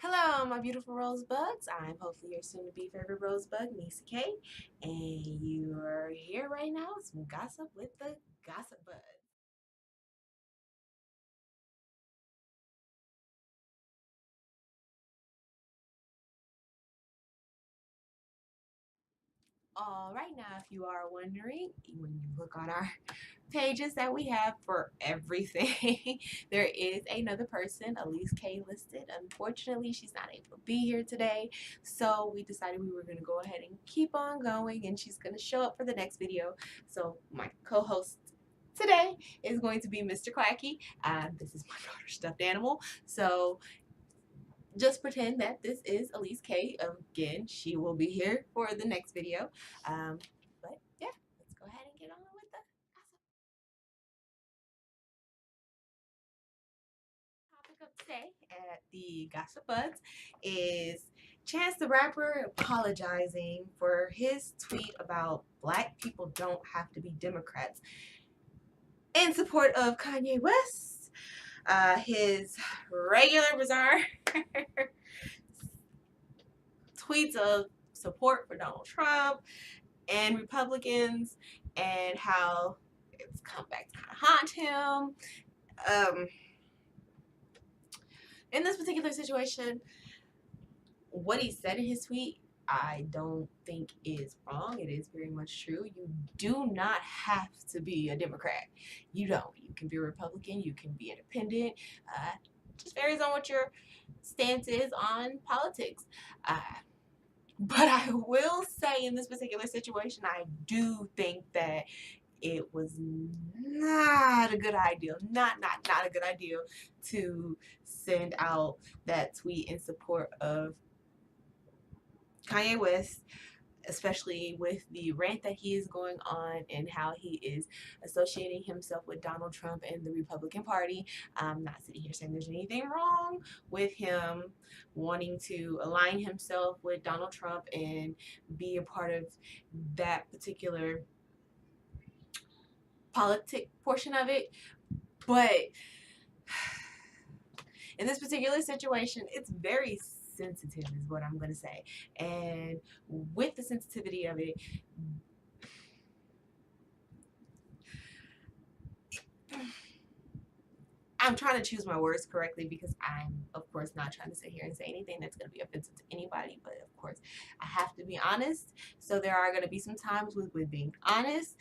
Hello, my beautiful rosebuds. I'm hopefully your soon-to-be favorite rosebud, Nisa K, and you are here right now. Some gossip with the Gossip Bud. All right, now, if you are wondering, when you look on our pages that we have for everything, there is another person, Elise K, listed. Unfortunately, she's not able to be here today, so we decided we were going to go ahead and keep on going, and she's going to show up for the next video. So my co-host today is going to be Mr. Quacky. This is my daughter's stuffed animal, so just pretend that this is Elise K. Again, she will be here for the next video. But yeah, let's go ahead and get on with the topic of today at the Gossip Buds is Chance the Rapper apologizing for his tweet about black people don't have to be Democrats in support of Kanye West. His regular bizarre tweets of support for Donald Trump and Republicans and how it's come back to kind of haunt him. In this particular situation, what he said in his tweet, I don't think is wrong. It is very much true. You do not have to be a Democrat. You don't. You can be a Republican. You can be independent. Just varies on what your stance is on politics. But I will say in this particular situation, I do think that it was not a good idea, not a good idea to send out that tweet in support of Kanye West, especially with the rant that he is going on and how he is associating himself with Donald Trump and the Republican Party. I'm not sitting here saying there's anything wrong with him wanting to align himself with Donald Trump and be a part of that particular politic portion of it. But in this particular situation, it's very sensitive is what I'm going to say. And with the sensitivity of it, I'm trying to choose my words correctly because I'm, of course, not trying to sit here and say anything that's going to be offensive to anybody. But of course, I have to be honest. So there are going to be some times with being honest,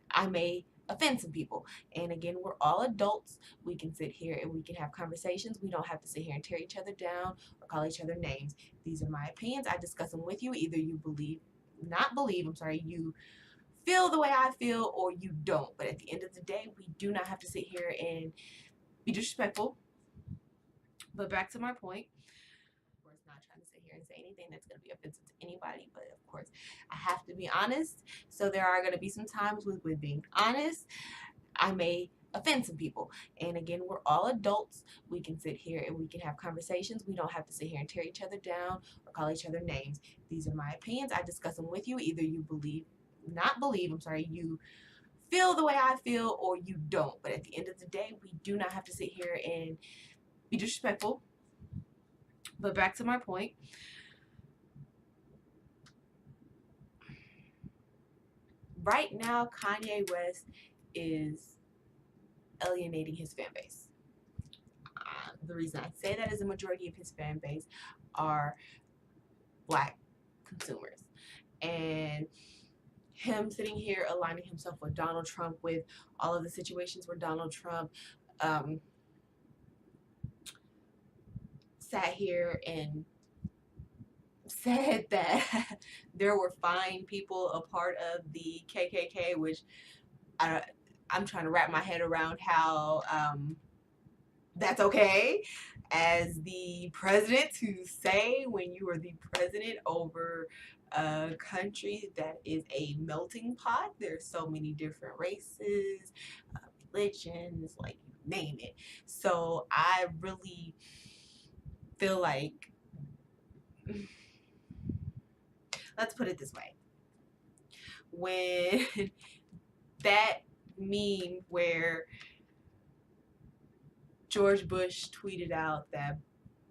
I may offend some people. And again, we're all adults. We can sit here and we can have conversations. We don't have to sit here and tear each other down or call each other names. These are my opinions. I discuss them with you. Either you you feel the way I feel or you don't. But at the end of the day, we do not have to sit here and be disrespectful. But back to my point. Of course, not trying to sit here and say anything that's going to be offensive to anybody. But of course, I have to be honest. So there are going to be some times with being honest, I may offend some people. And again, we're all adults. We can sit here and we can have conversations. We don't have to sit here and tear each other down or call each other names. These are my opinions. I discuss them with you. Either you you feel the way I feel or you don't. But at the end of the day, we do not have to sit here and be disrespectful. But back to my point. Right now, Kanye West is alienating his fan base. The reason I say that is the majority of his fan base are black consumers. And him sitting here aligning himself with Donald Trump with all of the situations where Donald Trump sat here and said that there were fine people a part of the KKK, which I'm trying to wrap my head around how that's okay as the president to say when you are the president over a country that is a melting pot. There's so many different races, religions, like you name it. So I really feel like, let's put it this way. When that meme where George Bush tweeted out that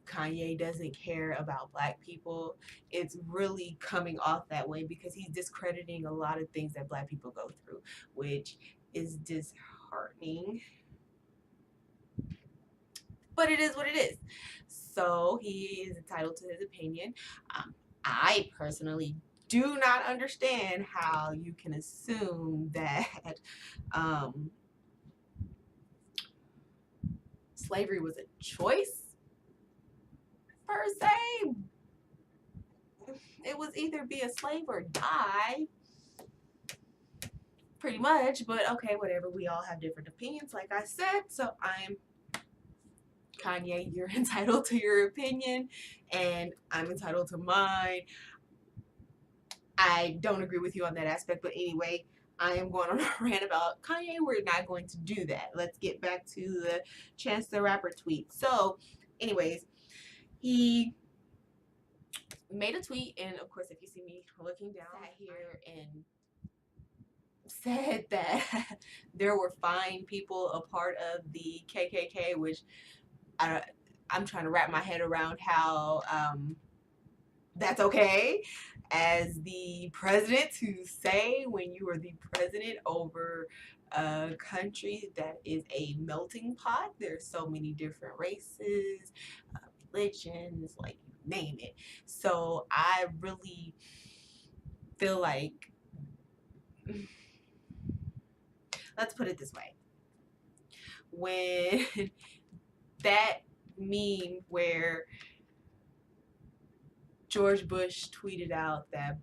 Kanye doesn't care about black people, it's really coming off that way because he's discrediting a lot of things that black people go through, which is disheartening. But it is what it is. So he is entitled to his opinion. I personally do not understand how you can assume that slavery was a choice per se. It was either be a slave or die, pretty much. But okay, whatever. We all have different opinions, like I said. So I'm Kanye. You're entitled to your opinion, and I'm entitled to mine. I don't agree with you on that aspect, but anyway, I am going on a rant about Kanye. We're not going to do that. Let's get back to the Chance the Rapper tweet. So, anyways, he made a tweet, and of course, if you see me looking down here and said that there were fine people a part of the KKK, which I'm trying to wrap my head around how that's okay as the president to say when you are the president over a country that is a melting pot. There's so many different races, religions, like name it. So I really feel like, let's put it this way, when that meme where George Bush tweeted out that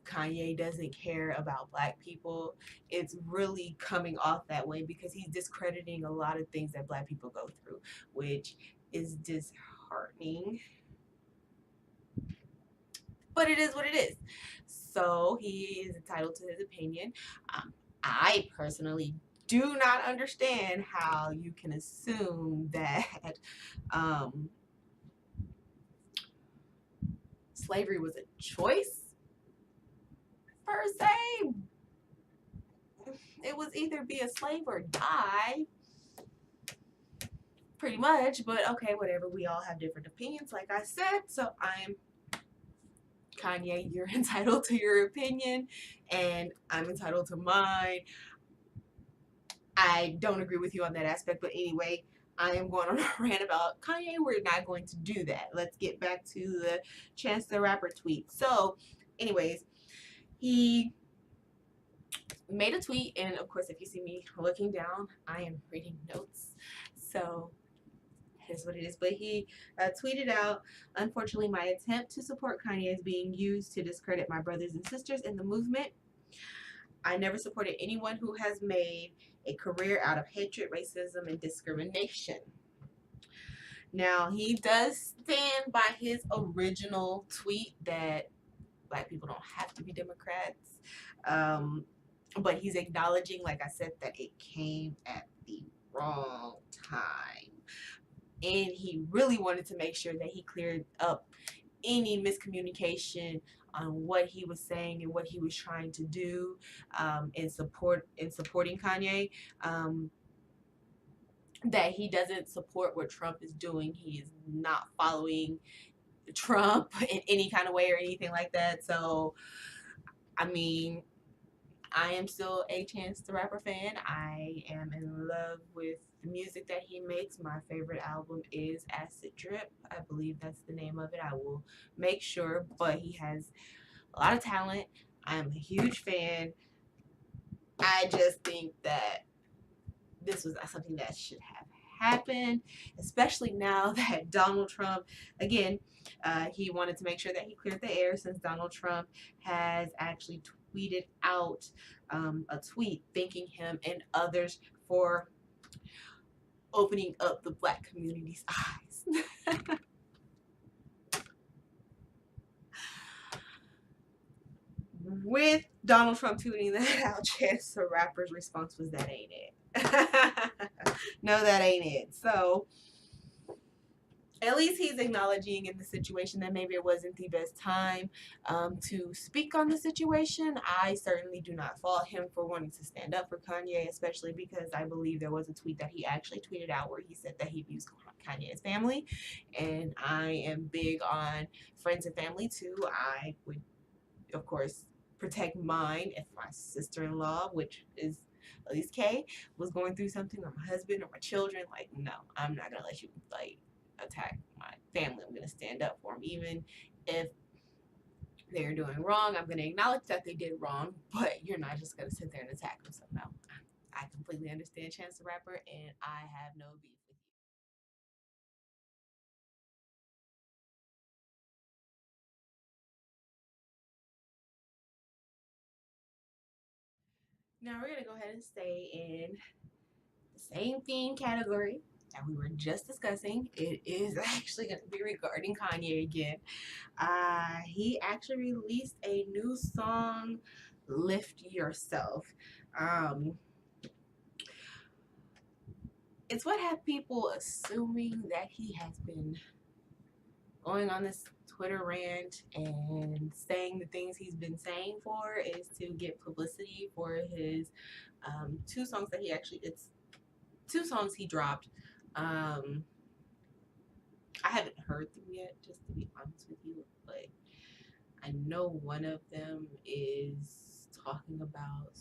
Kanye doesn't care about black people, it's really coming off that way because he's discrediting a lot of things that black people go through, which is disheartening. But it is what it is. So he is entitled to his opinion. I personally do not understand how you can assume that slavery was a choice per se. It was either be a slave or die, pretty much. But okay, whatever. We all have different opinions, like I said. So I'm Kanye. You're entitled to your opinion, and I'm entitled to mine. I don't agree with you on that aspect, but anyway, I am going on a rant about Kanye. We're not going to do that. Let's get back to the Chance the Rapper tweet. So, anyways, he made a tweet, and of course, if you see me looking down, I am reading notes. So, here's what it is. But he tweeted out, unfortunately, my attempt to support Kanye is being used to discredit my brothers and sisters in the movement. I never supported anyone who has made a career out of hatred, racism, and discrimination. Now, he does stand by his original tweet that black people don't have to be Democrats. But he's acknowledging, like I said, that it came at the wrong time. And he really wanted to make sure that he cleared up any miscommunication on what he was saying and what he was trying to do in supporting Kanye. That he doesn't support what Trump is doing. He is not following Trump in any kind of way or anything like that. So, I mean, I am still a Chance the Rapper fan. I am in love with the music that he makes. My favorite album is Acid Drip. I believe that's the name of it. I will make sure, but he has a lot of talent. I am a huge fan. I just think that this was something that should have happened, especially now that Donald Trump, again, he wanted to make sure that he cleared the air since Donald Trump has actually tweeted out a tweet thanking him and others for opening up the black community's eyes. With Donald Trump tweeting that out, Chance the Rapper's response was, that ain't it. No, that ain't it. So, at least he's acknowledging in the situation that maybe it wasn't the best time to speak on the situation. I certainly do not fault him for wanting to stand up for Kanye, especially because I believe there was a tweet that he actually tweeted out where he said that he views Kanye's family, and I am big on friends and family too. I would, of course, protect mine if my sister-in-law, which is at least Kay, was going through something, or my husband or my children. Like, no, I'm not gonna let you like attack my family. I'm gonna stand up for them, even if they're doing wrong. I'm gonna acknowledge that they did wrong, but you're not just gonna sit there and attack them. So no, I completely understand Chance the Rapper, and I have no beef with you. Now we're gonna go ahead and stay in the same theme category that we were just discussing. It is actually going to be regarding Kanye again. He actually released a new song, Lift Yourself. Um, it's what have people assuming that he has been going on this Twitter rant and saying the things he's been saying for is to get publicity for his two songs that he actually, it's two songs he dropped. I haven't heard them yet, just to be honest with you, but I know one of them is talking about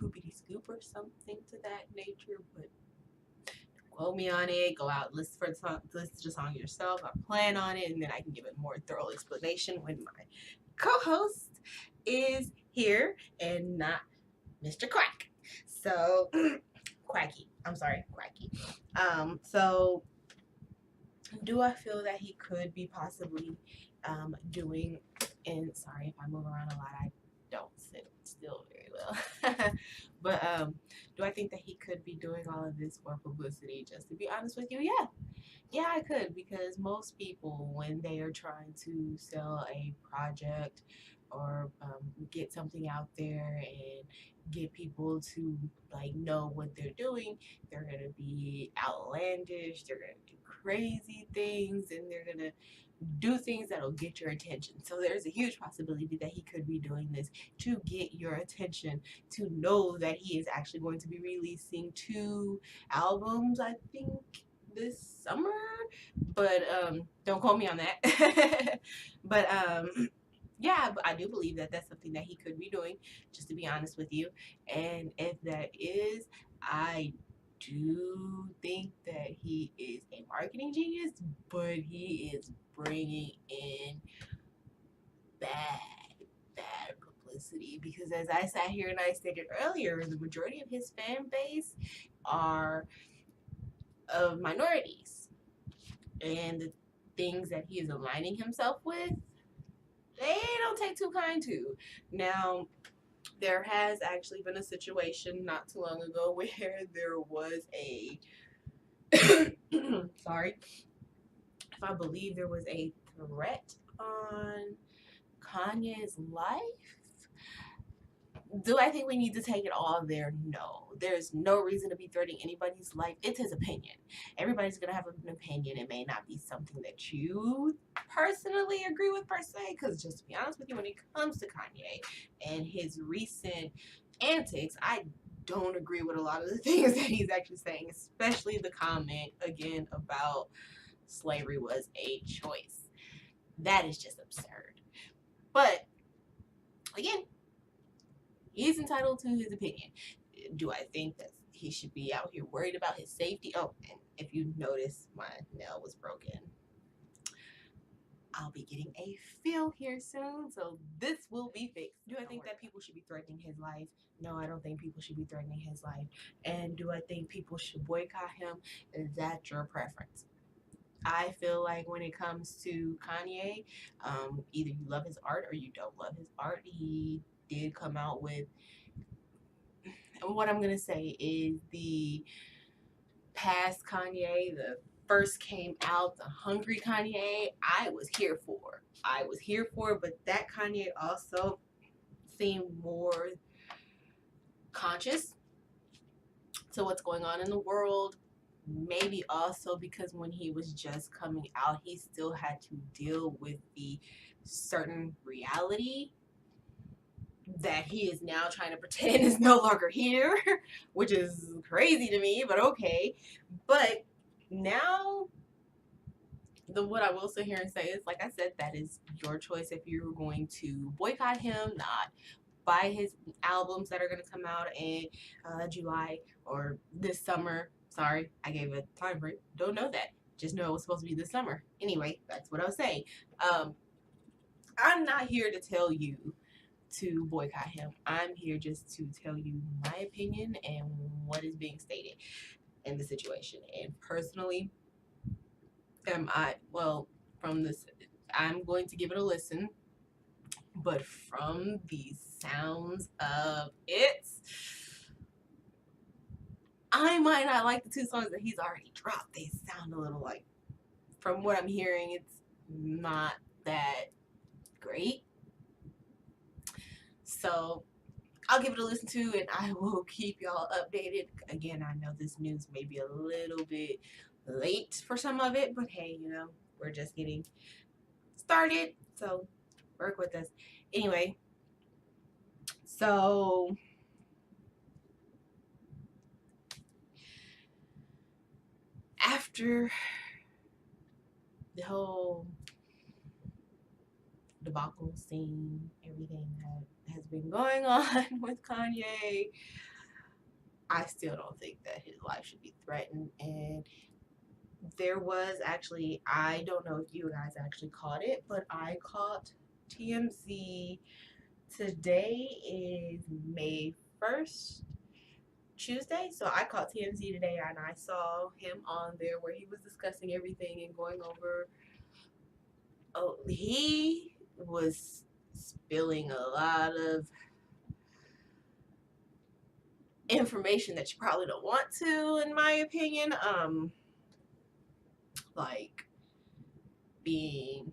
poopity scoop or something to that nature, but quote me on it. Go out, listen for the song, listen to the song yourself. I plan on it, and then I can give a more thorough explanation when my co-host is here and not Mr. Quack. So Quacky. I'm sorry, Quacky. So do I feel that he could be possibly doing, and sorry if I move around a lot, I don't sit still very well. But do I think that he could be doing all of this for publicity? Just to be honest with you, yeah. Yeah, I could, because most people, when they are trying to sell a project or get something out there and get people to like know what they're doing, they're gonna be outlandish. They're gonna do crazy things, and they're gonna do things that'll get your attention. So there's a huge possibility that he could be doing this to get your attention, to know that he is actually going to be releasing two albums, I think, this summer. But don't quote me on that. But yeah, but I do believe that that's something that he could be doing, just to be honest with you. And if that is, I do think that he is a marketing genius, but he is bringing in bad, bad publicity, because as I sat here and I stated earlier, the majority of his fan base are of minorities, and the things that he is aligning himself with, they don't take too kind to. Now, there has actually been a situation not too long ago where there was a sorry, if I believe there was a threat on Kanye's life. Do I think we need to take it all there? No. There's no reason to be threatening anybody's life. It's his opinion. Everybody's going to have an opinion. It may not be something that you personally agree with per se, because just to be honest with you, when it comes to Kanye and his recent antics, I don't agree with a lot of the things that he's actually saying, especially the comment again about slavery was a choice. That is just absurd. But again, he's entitled to his opinion. Do I think that he should be out here worried about his safety? Oh, and if you notice, my nail was broken. I'll be getting a fill here soon, so this will be fixed. Do I think that people should be threatening his life? No, I don't think people should be threatening his life. And do I think people should boycott him? Is that your preference? I feel like when it comes to Kanye, either you love his art or you don't love his art. He did come out with, and what I'm gonna say is, the past Kanye, the first came out, the hungry Kanye, I was here for. I was here for, but that Kanye also seemed more conscious to what's going on in the world. maybe also because when he was just coming out, he still had to deal with the certain reality that he is now trying to pretend is no longer here, which is crazy to me, but okay. But now, what I will sit here and say is, like I said, that is your choice if you're going to boycott him, not buy his albums that are going to come out in July or this summer. Sorry, I gave a time frame. Don't know that. Just know it was supposed to be this summer. Anyway, that's what I was saying. I'm not here to tell you to boycott him. I'm here just to tell you my opinion and what is being stated in the situation. And personally, from this, I'm going to give it a listen, but from the sounds of it, I might not like the two songs that he's already dropped. They sound a little like, from what I'm hearing, it's not that great. So I'll give it a listen to, and I will keep y'all updated. Again, I know this news may be a little bit late for some of it, but hey, we're just getting started, so work with us. Anyway, so after the whole debacle scene, everything that has been going on with Kanye, I still don't think that his life should be threatened. And there was actually, I don't know if you guys actually caught it, but I caught TMZ. Today is May 1st, Tuesday. So I caught TMZ today and I saw him on there where he was discussing everything and going over. Oh, he was spilling a lot of information that you probably don't want to, in my opinion. Like being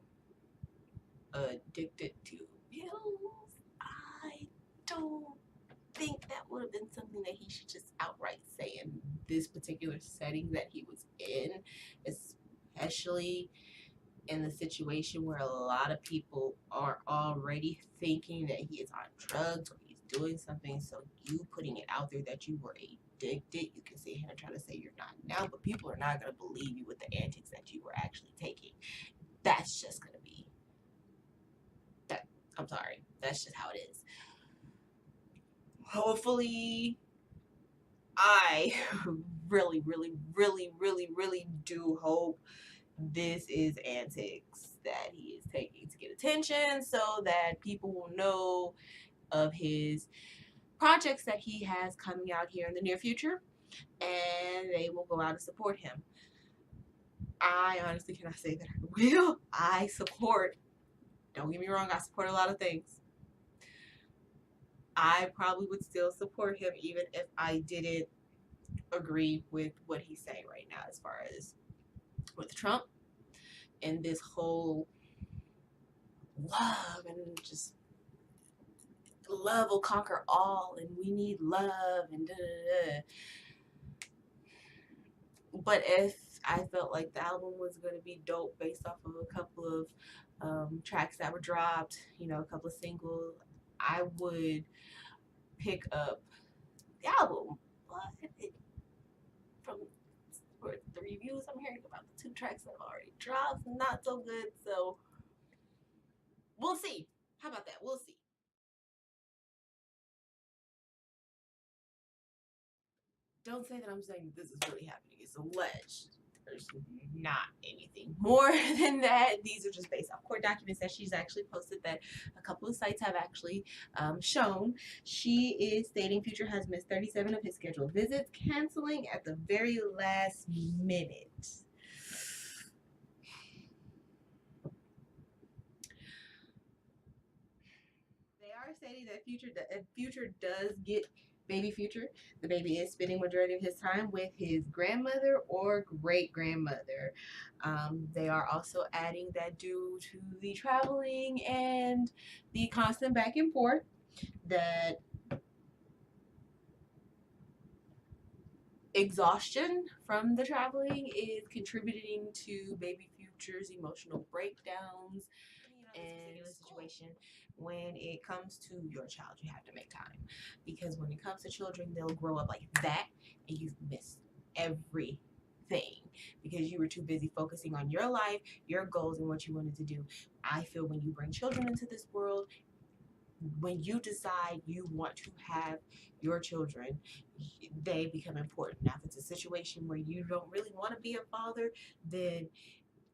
addicted to pills. I don't think that would have been something that he should just outright say in this particular setting that he was in, especially in the situation where a lot of people are already thinking that he is on drugs or he's doing something. So you putting it out there that you were addicted, you can sit here and try to say you're not now, but people are not going to believe you with the antics that you were actually taking. That's just going to be that. I'm sorry. That's just how it is. Hopefully, I really, really, really, really, really do hope this is antics that he is taking to get attention so that people will know of his projects that he has coming out here in the near future and they will go out and support him. I honestly cannot say that I will. I support, don't get me wrong, I support a lot of things. I probably would still support him even if I didn't agree with what he's saying right now as far as with Trump and this whole love and just love will conquer all and we need love and da da da. But if I felt like the album was going to be dope based off of a couple of tracks that were dropped, a couple of singles, I would pick up the album. But from the reviews I'm hearing about the two tracks that have already dropped, not so good. So we'll see. How about that? We'll see. Don't say that I'm saying this is really happening. It's alleged. There's not anything more than that. These are just based off court documents that she's actually posted that a couple of sites have actually shown. She is stating Future has missed 37 of his scheduled visits, canceling at the very last minute. They are stating that Future does get baby Future. The baby is spending majority of his time with his grandmother or great grandmother. They are also adding that due to the traveling and the constant back and forth, that Future does get baby Future. The baby is spending majority of his time with his grandmother or great grandmother. They are also adding that due to the traveling and the constant back and forth, that exhaustion from the traveling is contributing to baby Future's emotional breakdowns. In this particular situation, when it comes to your child, you have to make time, because when it comes to children, they'll grow up like that and you've missed everything because you were too busy focusing on your life, your goals, and what you wanted to do. I feel when you bring children into this world, when you decide you want to have your children, they become important. Now, if it's a situation where you don't really want to be a father, then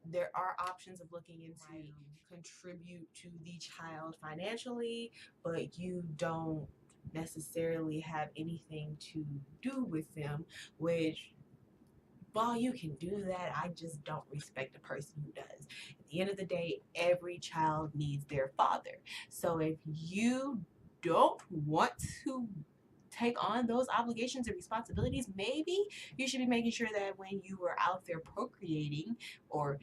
there are options of looking into contribute to the child financially, but you don't necessarily have anything to do with them, which, while you can do that, I just don't respect a person who does. At the end of the day, every child needs their father. So if you don't want to take on those obligations and responsibilities, maybe you should be making sure that when you are out there procreating or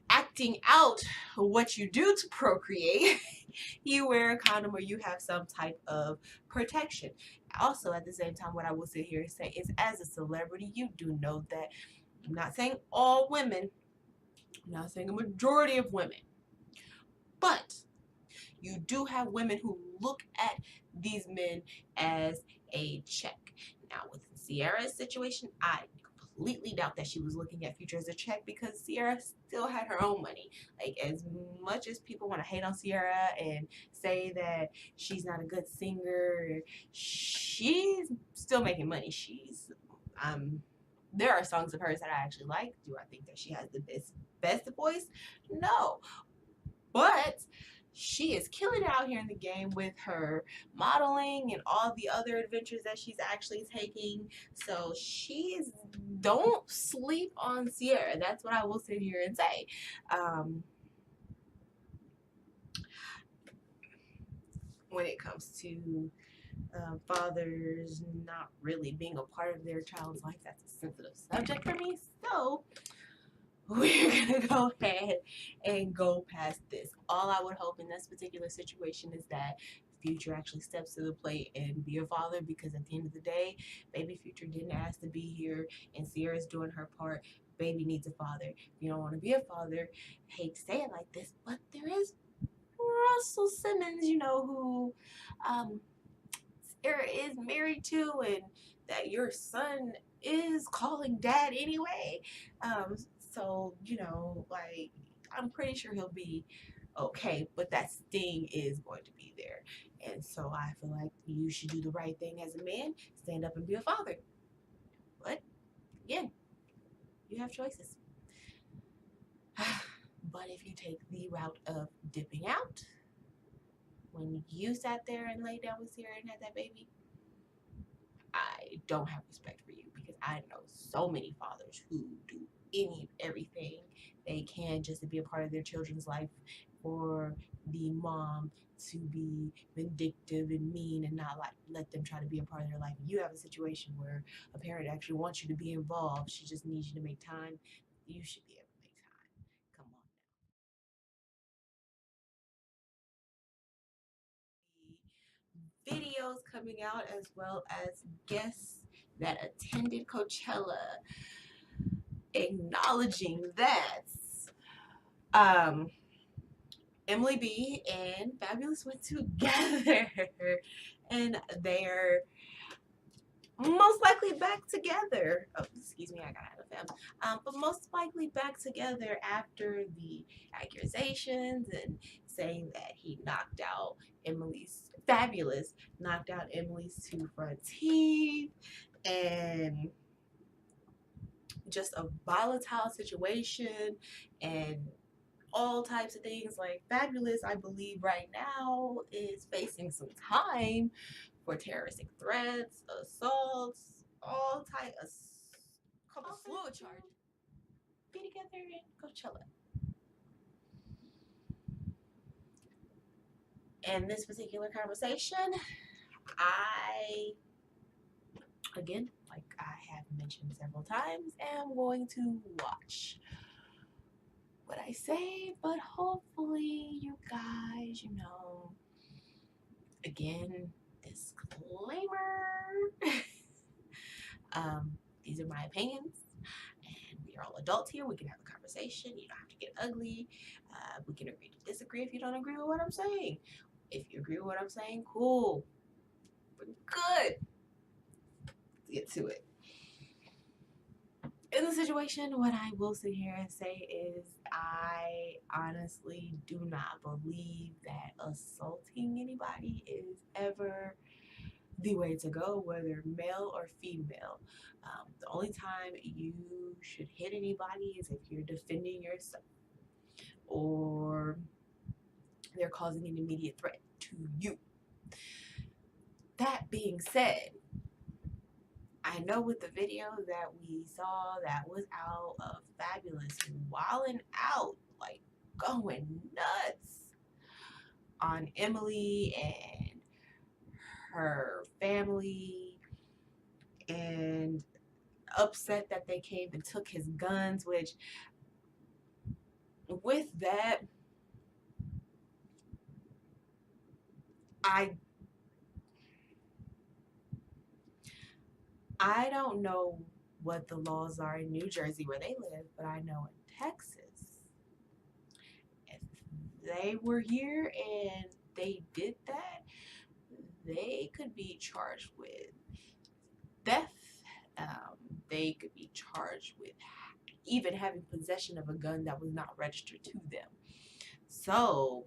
acting out what you do to procreate, you wear a condom or you have some type of protection. Also, at the same time, what I will sit here and say is, as a celebrity, you do know that, I'm not saying all women, I'm not saying a majority of women, but you do have women who look at these men as a check. Now, with Sierra's situation, I completely doubt that she was looking at Future as a check, because Sierra still had her own money. Like, as much as people want to hate on Sierra and say that she's not a good singer, she's still making money. There are songs of hers that I actually like. Do I think that she has the best voice? No. But she is killing it out here in the game with her modeling and all the other adventures that she's actually taking. So don't sleep on Sierra. That's what I will sit here and say. When it comes to fathers not really being a part of their child's life, that's a sensitive subject for me. So we're gonna go ahead and go past this. All I would hope in this particular situation is that Future actually steps to the plate and be a father, because at the end of the day, baby Future didn't ask to be here and Sierra's doing her part. Baby needs a father. If you don't want to be a father, I hate to say it like this, but there is Russell Simmons, who Sierra is married to, and that your son is calling dad anyway. So, like, I'm pretty sure he'll be okay, but that sting is going to be there. And so I feel like you should do the right thing as a man, stand up and be a father. But again, you have choices. But if you take the route of dipping out, when you sat there and laid down with Sierra and had that baby, I don't have respect for you, because I know so many fathers who do everything they can just to be a part of their children's life, for the mom to be vindictive and mean and not let them try to be a part of their life. You have a situation where a parent actually wants you to be involved. She just needs you to make time. You should be able to make time. Come on now. Videos coming out, as well as guests that attended Coachella, acknowledging that Emily B and Fabulous went together and they're most likely back together. Oh, excuse me, I got out of them. But most likely back together after the accusations and saying that Fabulous knocked out Emily's two front teeth, and just a volatile situation and all types of things. Like, Fabulous, I believe right now is facing some time for terroristic threats, assaults, all type of couple slew of charges. Be together in Coachella. In this particular conversation, I, again, like I have mentioned several times, am going to watch what I say, but hopefully you guys, again, disclaimer, These are my opinions, and we are all adults here. We can have a conversation. You don't have to get ugly. We can agree to disagree if you don't agree with what I'm saying. If you agree with what I'm saying, cool. We're good. Let's get to it. In the situation, what I will sit here and say is I honestly do not believe that assaulting anybody is ever the way to go, whether male or female. The only time you should hit anybody is if you're defending yourself or they're causing an immediate threat to you. That being said, I know with the video that we saw that was out of Fabulous wilding out, like going nuts on Emily and her family, and upset that they came and took his guns, which with that, I I don't know what the laws are in New Jersey where they live, but I know in Texas, if they were here and they did that, they could be charged with theft. They could be charged with even having possession of a gun that was not registered to them. So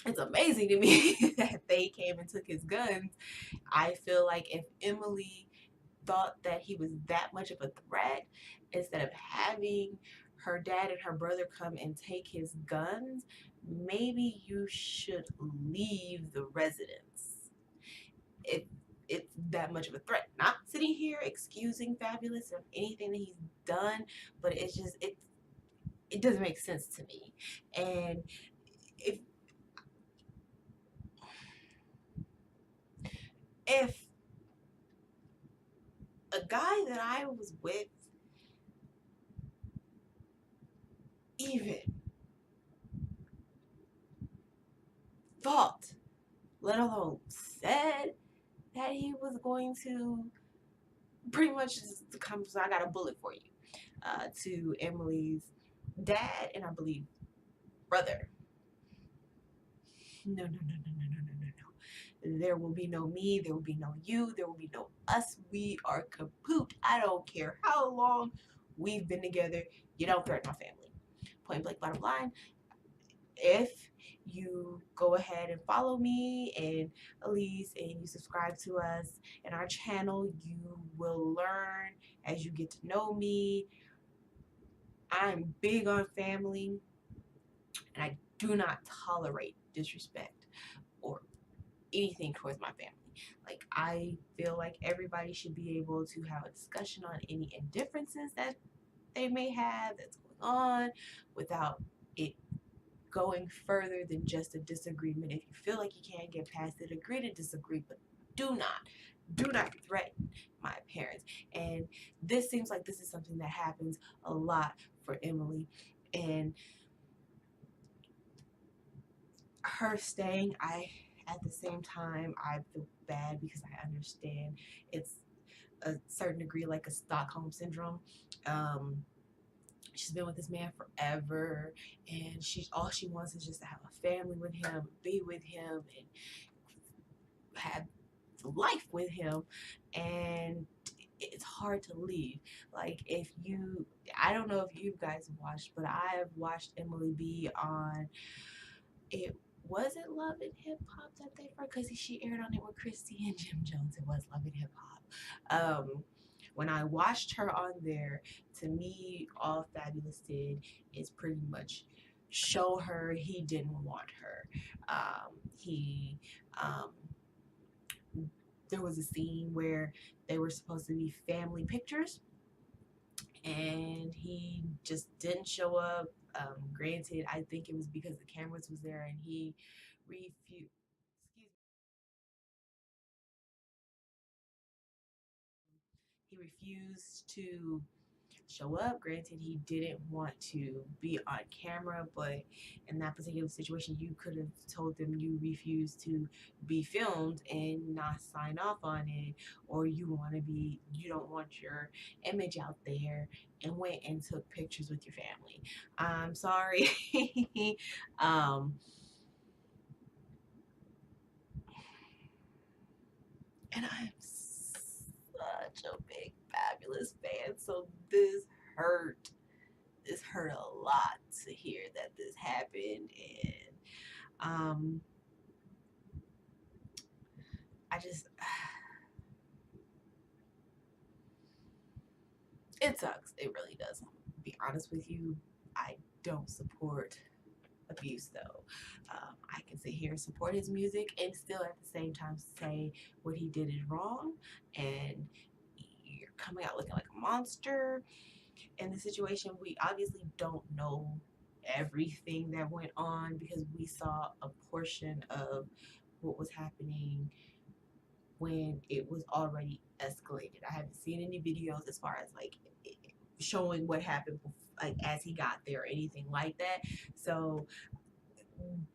it's amazing to me that they came and took his guns. I feel like if Emily thought that he was that much of a threat, instead of having her dad and her brother come and take his guns, maybe you should leave the residence. If it's that much of a threat. Not sitting here excusing Fabulous of anything that he's done, but it's just it doesn't make sense to me. And if a guy that I was with even thought, let alone said, that he was going to pretty much just come, so I got a bullet for you, to Emily's dad and I believe brother. No, no, no, no, no, no, no, no, no. There will be no me, there will be no you, there will be no us. We are kaput. I don't care how long we've been together. You don't threaten my family. Point blank, bottom line. If you go ahead and follow me and Elise and you subscribe to us and our channel, you will learn as you get to know me. I'm big on family and I do not tolerate disrespect or anything towards my family. Like, I feel like everybody should be able to have a discussion on any indifferences that they may have that's going on without it going further than just a disagreement. If you feel like you can't get past it, agree to disagree, but do not threaten my parents. And this seems like this is something that happens a lot for Emily. And her staying, at the same time, I feel bad because I understand it's a certain degree like a Stockholm syndrome. She's been with this man forever, and all she wants is just to have a family with him, be with him, and have life with him. And it's hard to leave. Like, I don't know if you guys watched, but I have watched Emily be on it. Was it Love and Hip Hop that they first? Because she aired on it with Christy and Jim Jones. It was Love and Hip Hop. When I watched her on there, to me, all Fabulous did is pretty much show her he didn't want her. He There was a scene where they were supposed to be family pictures, and he just didn't show up. Granted, I think it was because the cameras was there, and he refused. He refused to show up. Granted, he didn't want to be on camera, but in that particular situation, you could have told them you refuse to be filmed and not sign off on it, or you don't want your image out there, and went and took pictures with your family. I'm sorry. um, and I'm such a big Fabulous fan, so hurt. This hurt a lot to hear that this happened, and I just it sucks. It really does. To be honest with you, I don't support abuse though. I can sit here and support his music and still at the same time say what he did is wrong, and you're coming out looking like a monster. In the situation, we obviously don't know everything that went on because we saw a portion of what was happening when it was already escalated. I haven't seen any videos as far as like showing what happened like as he got there or anything like that. So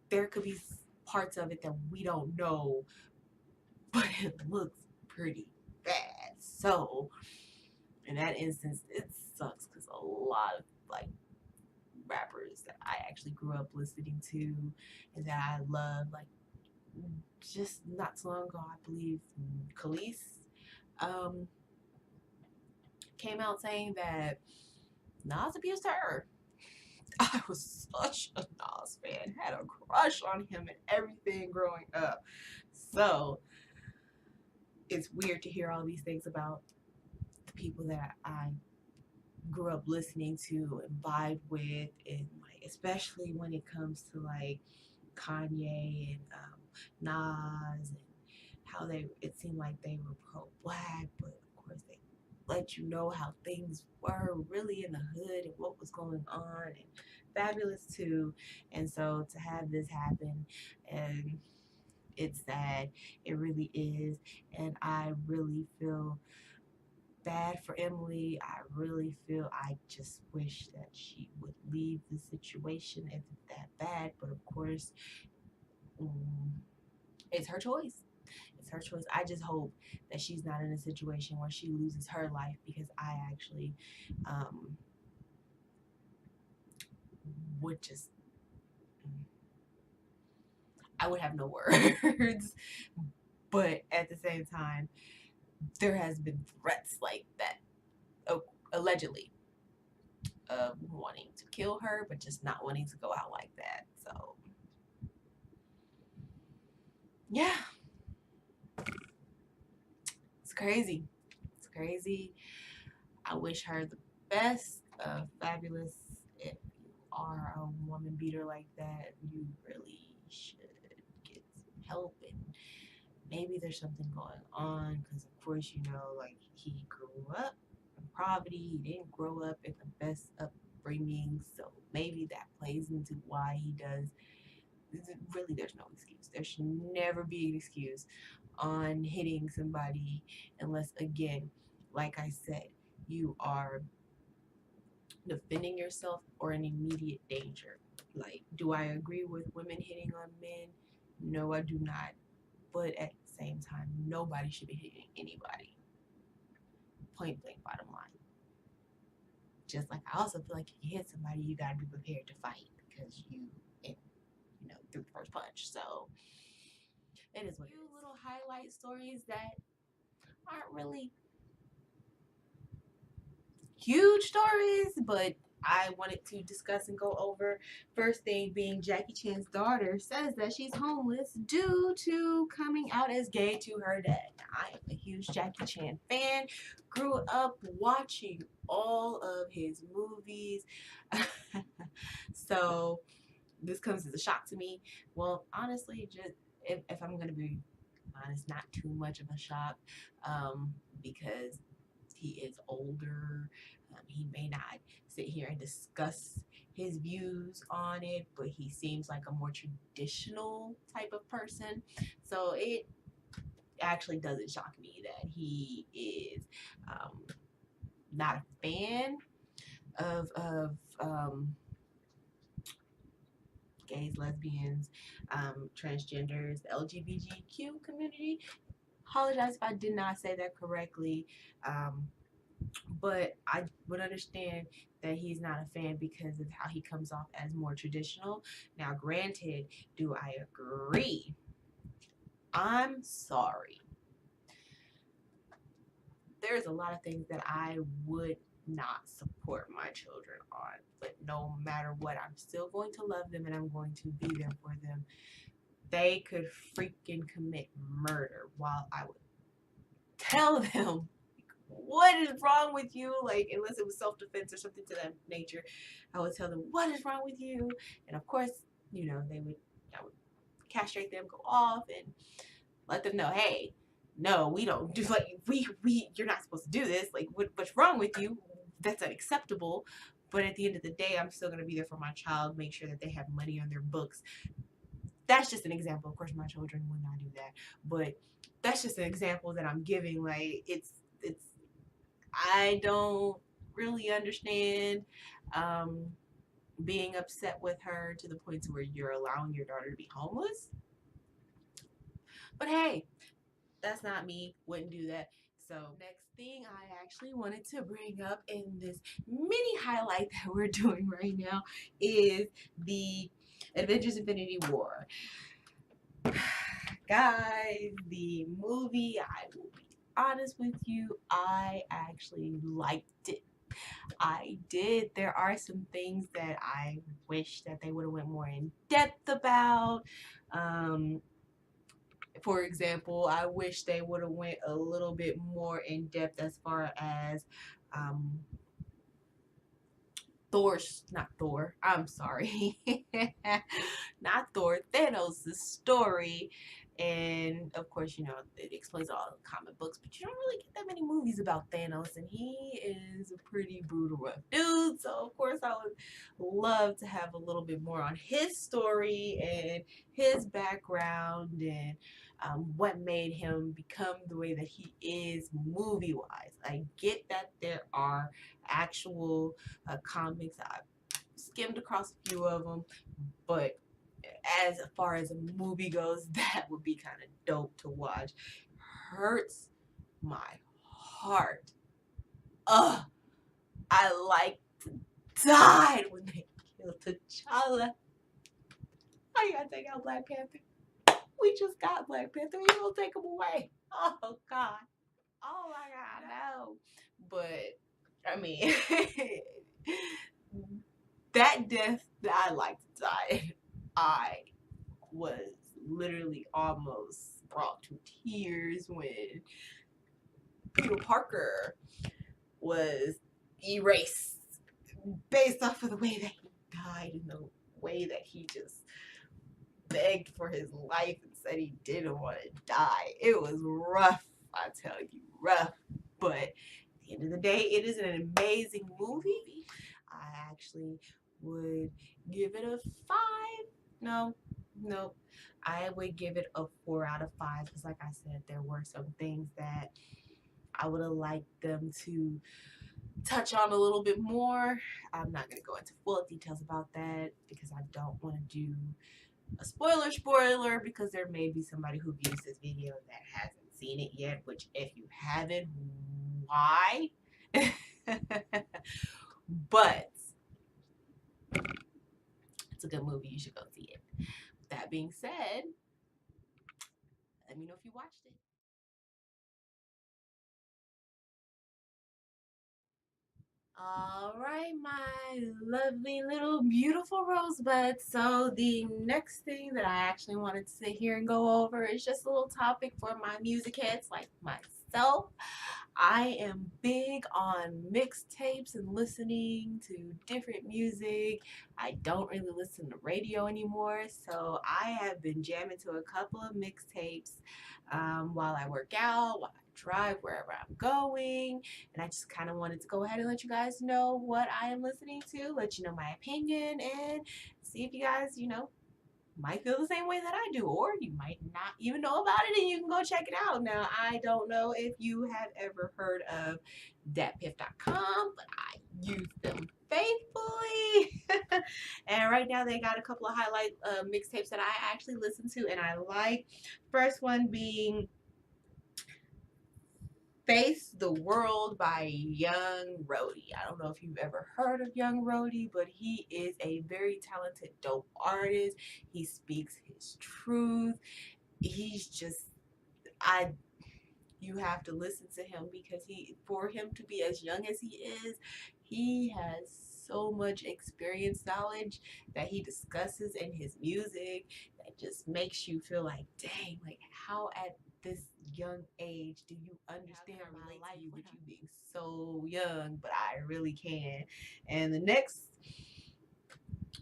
there could be parts of it that we don't know, but it looks pretty bad. So in that instance, it sucks because a lot of like rappers that I actually grew up listening to and that I love, like just not so long ago, I believe Khalees came out saying that Nas abused her. I was such a Nas fan, had a crush on him and everything growing up. So it's weird to hear all these things about the people that I grew up listening to and vibe with, and like especially when it comes to like Kanye and Nas, and how it seemed like they were pro-black, but of course they let you know how things were really in the hood and what was going on, and Fabulous too. And so to have this happen, and it's sad, it really is, and I really feel bad for Emily. I just wish that she would leave the situation if it's that bad, but of course, mm, it's her choice. It's her choice. I just hope that she's not in a situation where she loses her life, because I actually um, would just, I would have no words. But at the same time, there has been threats like that, allegedly, of wanting to kill her, but just not wanting to go out like that. So, yeah, it's crazy. It's crazy. I wish her the best. Fabulous. If you are a woman beater like that, you really should get some help, and maybe there's something going on, because of course, like he grew up in poverty. He didn't grow up in the best upbringing, so maybe that plays into why he does. Really, there's no excuse. There should never be an excuse on hitting somebody unless, again, like I said, you are defending yourself or in immediate danger. Like, do I agree with women hitting on men? No, I do not. But at the same time, nobody should be hitting anybody. Point blank, bottom line. Just like I also feel like if you hit somebody, you gotta be prepared to fight, because threw the first punch. So it is what it is. Few little highlight stories that aren't really huge stories, but I wanted to discuss and go over. First thing being, Jackie Chan's daughter says that she's homeless due to coming out as gay to her dad. Now, I am a huge Jackie Chan fan. Grew up watching all of his movies. So this comes as a shock to me. Well, honestly, just if I'm going to be honest, not too much of a shock, because he is older. He may not sit here and discuss his views on it, but he seems like a more traditional type of person. So it actually doesn't shock me that he is not a fan. of gays, lesbians, transgenders, the LGBTQ community. Apologize if I did not say that correctly. But I would understand that he's not a fan because of how he comes off as more traditional. Now, granted, do I agree? I'm sorry. There's a lot of things that I would not support my children on, but no matter what, I'm still going to love them and I'm going to be there for them. They could freaking commit murder while I would tell them what is wrong with you, like, unless it was self-defense or something to that nature. I would tell them what is wrong with you, and of course, I would castrate them, go off, and let them know, hey, no, we don't do, like, we you're not supposed to do this, like, what's wrong with you, that's unacceptable. But at the end of the day, I'm still going to be there for my child, make sure that they have money on their books. That's just an example. Of course, my children would not do that, but that's just an example that I'm giving. Like, it's I don't really understand being upset with her to the point to where you're allowing your daughter to be homeless. But hey, that's not me. Wouldn't do that. So next thing I actually wanted to bring up in this mini highlight that we're doing right now is the Avengers Infinity War. Guys, the movie, I will be honest with you, I actually liked it. I did. There are some things that I wish that they would have went more in depth about. Um, for example, I wish they would have went a little bit more in depth as far as um, not Thor, I'm sorry, not Thor, Thanos' story. And of course, it explains all the comic books, but you don't really get that many movies about Thanos, and he is a pretty brutal, rough dude. So, of course, I would love to have a little bit more on his story and his background and what made him become the way that he is movie wise. I get that there are actual comics. I skimmed across a few of them, but as far as a movie goes, that would be kind of dope to watch. Hurts my heart. Ugh, I like died when they killed T'Challa. Why you gotta take out Black Panther? We just got Black Panther. You gonna take him away? Oh God. Oh my God, no. But I mean, that death that I like to die, I was literally almost brought to tears when Peter Parker was erased based off of the way that he died and the way that he just begged for his life and said he didn't want to die. It was rough, I tell you, rough. But at the end of the day, it is an amazing movie. I actually would give it a 5. No. I would give it a 4 out of 5 because, like I said, there were some things that I would have liked them to touch on a little bit more. I'm not going to go into full details about that because I don't want to do a spoiler because there may be somebody who views this video that hasn't seen it yet, which if you haven't, why? But it's a good movie. You should go see it. That being said, let me know if you watched it. All right, my lovely little beautiful rosebuds. So the next thing that I actually wanted to sit here and go over is just a little topic for my music heads like myself. I am big on mixtapes and listening to different music. I don't really listen to radio anymore, so I have been jamming to a couple of mixtapes while I work out, while I drive, wherever I'm going. And I just kind of wanted to go ahead and let you guys know what I am listening to, let you know my opinion, and see if you guys, might feel the same way that I do, or you might not even know about it and you can go check it out. Now, I don't know if you have ever heard of datpiff.com, but I use them faithfully. And right now they got a couple of highlight mixtapes that I actually listen to and I like. First one being Face the World by Young Rody. I don't know if you've ever heard of Young Rody, but he is a very talented, dope artist. He speaks his truth. He's just, I you have to listen to him because for him to be as young as he is, he has so much experience, knowledge that he discusses in his music that just makes you feel like, dang, like how at this young age do you understand my life with you being so young? But I really can. And the next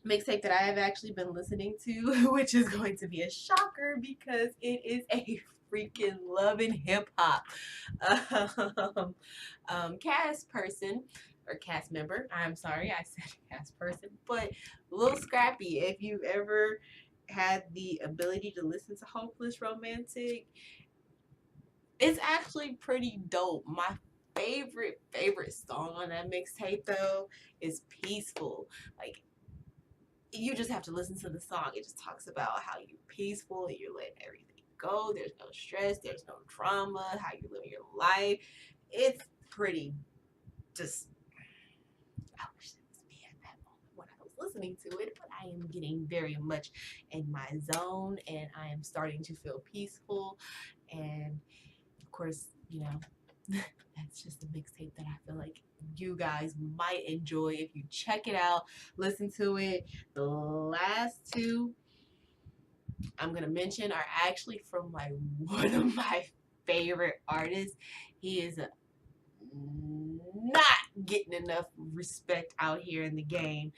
mixtape that I have actually been listening to, which is going to be a shocker because it is a freaking loving hip hop cast person or cast member. I'm sorry, I said cast person, but Lil Scrappy. If you've ever had the ability to listen to Hopeless Romantic, it's actually pretty dope. My favorite song on that mixtape though is Peaceful. Like, you just have to listen to the song. It just talks about how you're peaceful and you're letting everything go. There's no stress, there's no drama, how you live your life. It's pretty just, I wish it was me at that moment when I was listening to it, but I am getting very much in my zone and I am starting to feel peaceful. And of course, you know, that's just a mixtape that I feel like you guys might enjoy if you check it out, listen to it. The last two I'm gonna mention are actually from like one of my favorite artists. He is not getting enough respect out here in the game.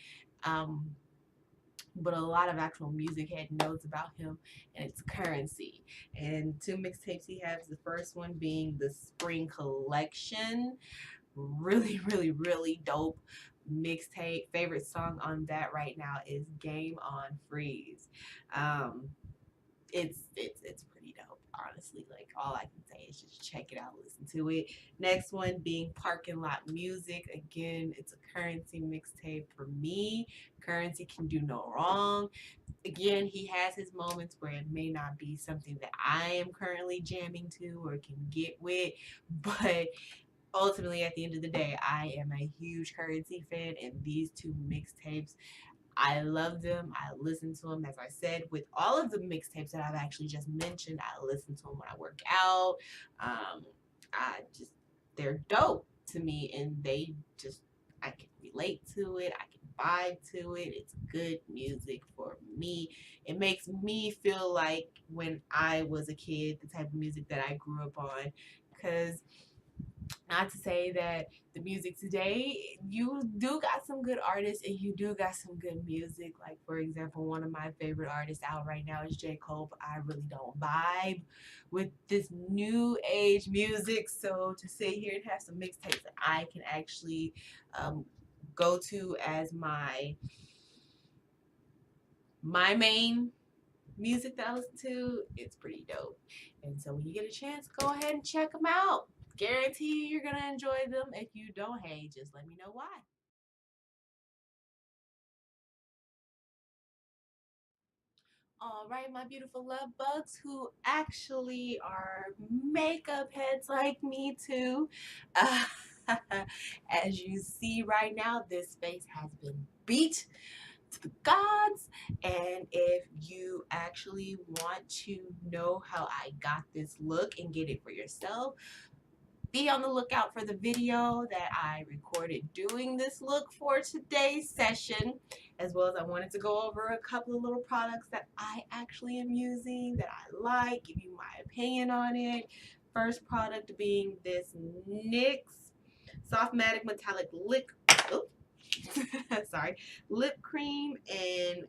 But a lot of actual music head knows about him, and it's Currency. And two mixtapes he has, the first one being the Spring Collection. Really dope mixtape. Favorite song on that right now is Game on Freeze. um it's pretty dope, honestly. Like, all I can say is just check it out, listen to it. Next one being Parking Lot Music. Again, it's a Currency mixtape for me. Currency can do no wrong. Again, he has his moments where it may not be something that I am currently jamming to or can get with, but ultimately at the end of the day, I am a huge Currency fan, and these two mixtapes, I love them. I listen to them, as I said, with all of the mixtapes that I've actually just mentioned. I listen to them when I work out. I just, they're dope to me, and they just, I can relate to it. I can vibe to it. It's good music for me. It makes me feel like when I was a kid, the type of music that I grew up on. Because, not to say that the music today, you do got some good artists and you do got some good music. Like, for example, one of my favorite artists out right now is J. Cole, but I really don't vibe with this new age music. So to sit here and have some mixtapes that I can actually go to as my main music that I listen to, it's pretty dope. And so when you get a chance, go ahead and check them out. Guarantee you're gonna enjoy them. If you don't, hey, just let me know why. All right, my beautiful love bugs who actually are makeup heads like me too. Uh, as you see right now, this face has been beat to the gods. And if you actually want to know how I got this look and get it for yourself, be on the lookout for the video that I recorded doing this look for today's session, as well as I wanted to go over a couple of little products that I actually am using that I like, give you my opinion on it. First product being this NYX Softmatic Metallic Lip, oh, sorry, lip cream and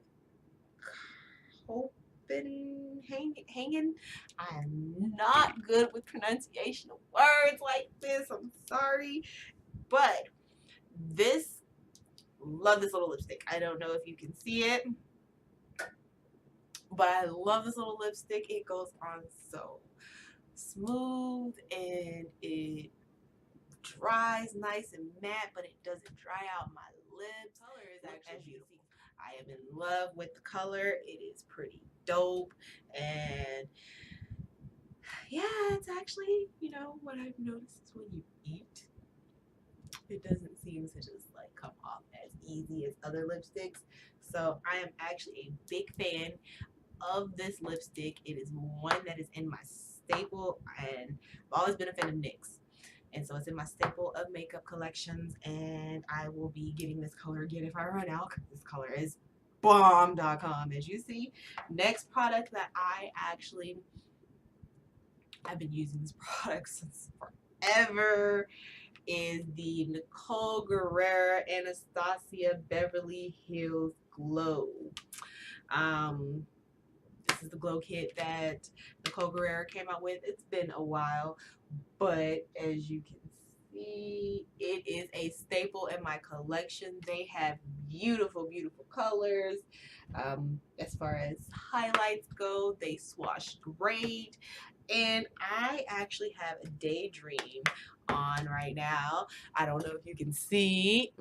hanging. I'm not good with pronunciation of words like this. I'm sorry. But this, love this little lipstick. I don't know if you can see it, but I love this little lipstick. It goes on so smooth and it dries nice and matte, but it doesn't dry out my lips. The color is actually beautiful. I am in love with the color. It is pretty dope. And yeah, it's actually, you know, what I've noticed is when you eat, it doesn't seem to just like come off as easy as other lipsticks. So I am actually a big fan of this lipstick. It is one that is in my staple, and I've always been a fan of NYX. And so it's in my staple of makeup collections, and I will be getting this color again if I run out, because this color is bomb.com, as you see. Next product that I've been using this product since forever is the Nicole Guerrera Anastasia Beverly Hills Glow. This is the glow kit that Nicole Guerrera came out with. It's been a while, but as you can see, it is a staple in my collection. They have beautiful, beautiful colors. As far as highlights go, they swatch great. And I actually have a Daydream on right now. I don't know if you can see.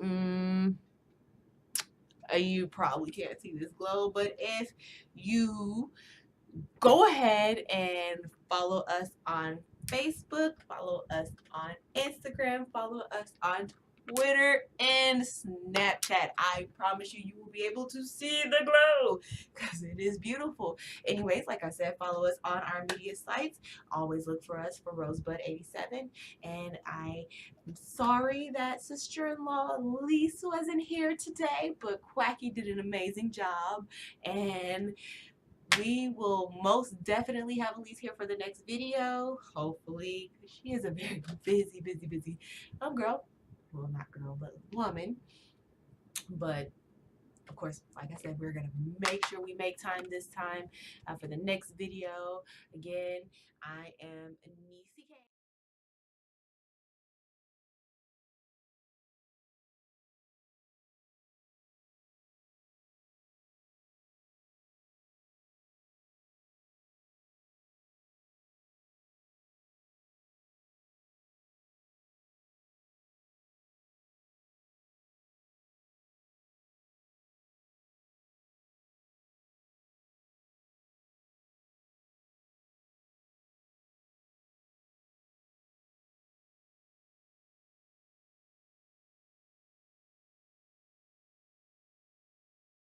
You probably can't see this glow, but if you go ahead and follow us on Facebook, follow us on Instagram, follow us on Twitter and Snapchat. I promise you, you will be able to see the glow because it is beautiful. Anyways, like I said, follow us on our media sites. Always look for us for Rosebud87. And I'm sorry that sister-in-law Lise wasn't here today, but Quacky did an amazing job. And we will most definitely have Elise here for the next video, hopefully. She is a very busy girl. Well, not girl, but woman. But of course, like I said, we're gonna make sure we make time this time for the next video. Again, I am Nisi.